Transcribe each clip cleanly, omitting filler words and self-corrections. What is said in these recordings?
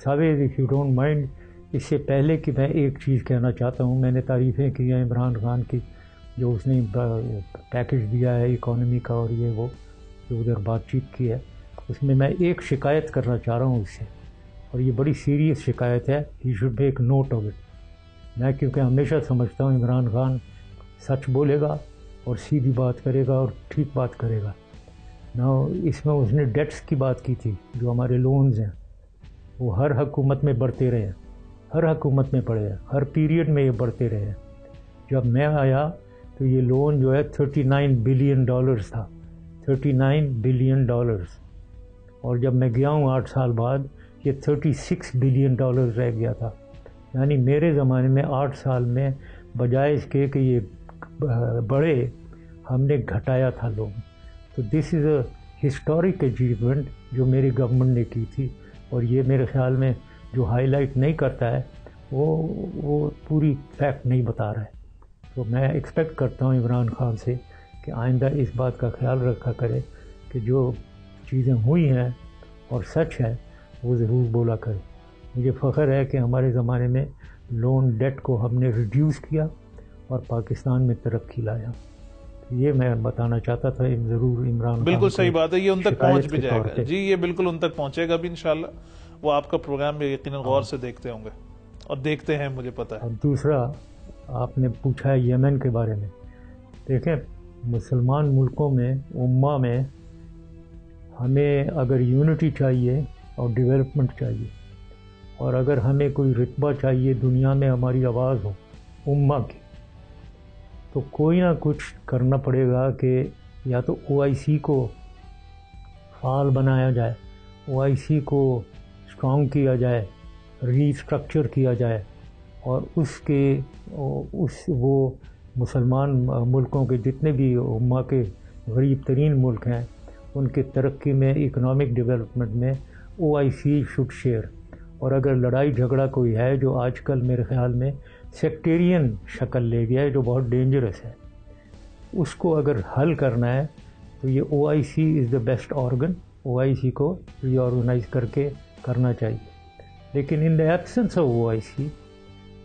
ساویز if you don't mind, اس سے پہلے کہ میں ایک چیز کہنا چاہتا ہوں، میں نے تعریفیں کی ہیں عمران خان کی، جو اس نے پیکج دیا ہے اکانومی کا اور یہ وہ جو ادھر بات چیت کی ہے، اس میں ایک شکایت کرنا چاہ رہا ہوں اس سے، اور یہ بڑی سیریس شکایت ہے. He should make note of it. میں کیونکہ ہمیشہ سمجھتا ہوں عمران خان سچ بولے گا اور سیدھی بات کرے گا اور ٹھیک بات کرے گا. نا اس میں اس نے ڈیٹس کی بات کی تھی، جو ہمارے لونز ہیں وہ ہر حکومت میں بڑھتے رہے ہیں، ہر حکومت میں پڑے ہیں، ہر پیریڈ میں یہ بڑھتے رہے ہیں. جب میں آیا تو یہ لون جو ہے $39 بلین تھا، $39 بلین، اور جب میں گیا ہوں 8 سال بعد یہ $36 بلین رہ گیا تھا. یعنی میرے زمانے میں 8 سال میں بجائے اس کے کہ یہ بڑھے، ہم نے گھٹایا تھا لون. تو دس از اے ہسٹورک اچیومنٹ جو میری گورنمنٹ نے کی تھی، اور یہ میرے خیال میں جو ہائی لائٹ نہیں کرتا ہے وہ پوری فیکٹ نہیں بتا رہا ہے. تو میں ایکسپیکٹ کرتا ہوں عمران خان سے کہ آئندہ اس بات کا خیال رکھا کرے کہ جو چیزیں ہوئی ہیں اور سچ ہے وہ ضرور بولا کرے. مجھے فخر ہے کہ ہمارے زمانے میں لون ڈیٹ کو ہم نے ریڈیوس کیا اور پاکستان میں ترقی لایا. یہ میں بتانا چاہتا تھا ضرور عمران خان. بالکل صحیح بات ہے، یہ ان تک پہنچ بھی جائے گا جی، یہ بالکل ان تک پہنچے گا بھی انشاءاللہ. وہ آپ کا پروگرام بھی یقیناً غور سے دیکھتے ہوں گے اور دیکھتے ہیں، مجھے پتہ ہے. اور دوسرا آپ نے پوچھا ہے یمن کے بارے میں. دیکھیں مسلمان ملکوں میں امہ میں ہمیں اگر یونٹی چاہیے اور ڈیولپمنٹ چاہیے، اور اگر ہمیں کوئی رتبہ چاہیے دنیا میں ہماری آواز ہو امہ کی، تو کوئی نہ کچھ کرنا پڑے گا کہ یا تو OIC کو فعال بنایا جائے، OIC کو اسٹرانگ کیا جائے، ری اسٹرکچر کیا جائے، اور وہ مسلمان ملکوں کے جتنے بھی امہ کے غریب ترین ملک ہیں ان کے ترقی میں، اکنامک ڈیولپمنٹ میں OIC شوڈ شیئر. اور اگر لڑائی جھگڑا کوئی ہے جو آج کل میرے خیال میں سیکٹیرین شکل لے گیا ہے، جو بہت ڈینجرس ہے، اس کو اگر حل کرنا ہے تو یہ OIC is the best organ. OIC کو ری آرگنائز کر کے کرنا چاہیے. لیکن ان دا ایبسنس آف OIC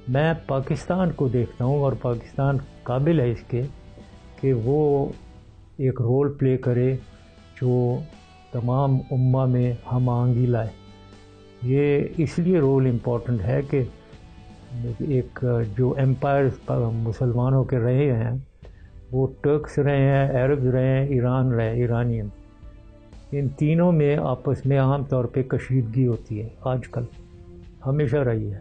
میں پاکستان کو دیکھتا ہوں، اور پاکستان قابل ہے اس کے کہ وہ ایک رول پلے کرے جو تمام امہ میں ہم آہنگی لائے. یہ اس لیے رول امپورٹنٹ ہے کہ ایک جو امپائر مسلمانوں کے رہے ہیں وہ ٹرکس رہے ہیں، عربز رہے ہیں، ایران رہے، ایرانین. ان تینوں میں آپس میں عام طور پہ کشیدگی ہوتی ہے، آج کل ہمیشہ رہی ہے.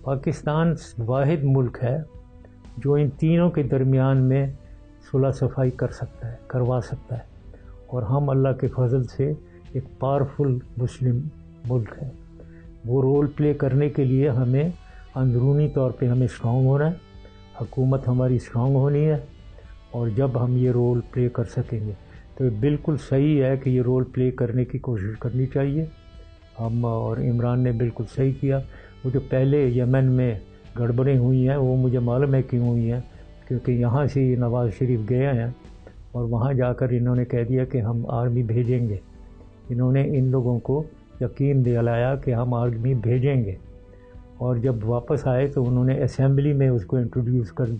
پاکستان واحد ملک ہے جو ان تینوں کے درمیان میں صلح صفائی کر سکتا ہے، کروا سکتا ہے. اور ہم اللہ کے فضل سے ایک پاورفل مسلم ملک ہے. وہ رول پلے کرنے کے لیے ہمیں اندرونی طور پہ ہمیں اسٹرانگ ہونا ہے، حکومت ہماری اسٹرانگ ہونی ہے، اور جب ہم یہ رول پلے کر سکیں گے تو بالکل صحیح ہے کہ یہ رول پلے کرنے کی کوشش کرنی چاہیے ہم. اور عمران نے بالکل صحیح کیا. وہ جو پہلے یمن میں گڑبڑیں ہوئی ہیں وہ مجھے معلوم ہے کیوں ہوئی ہیں، کیونکہ یہاں سے یہ نواز شریف گئے ہیں اور وہاں جا کر انہوں نے کہہ دیا کہ ہم آرمی بھیجیں گے. انہوں نے ان لوگوں کو یقین دلایا کہ ہم آرمی بھیجیں گے، اور جب واپس آئے تو انہوں نے اسمبلی میں اس کو انٹروڈیوس کر دیا.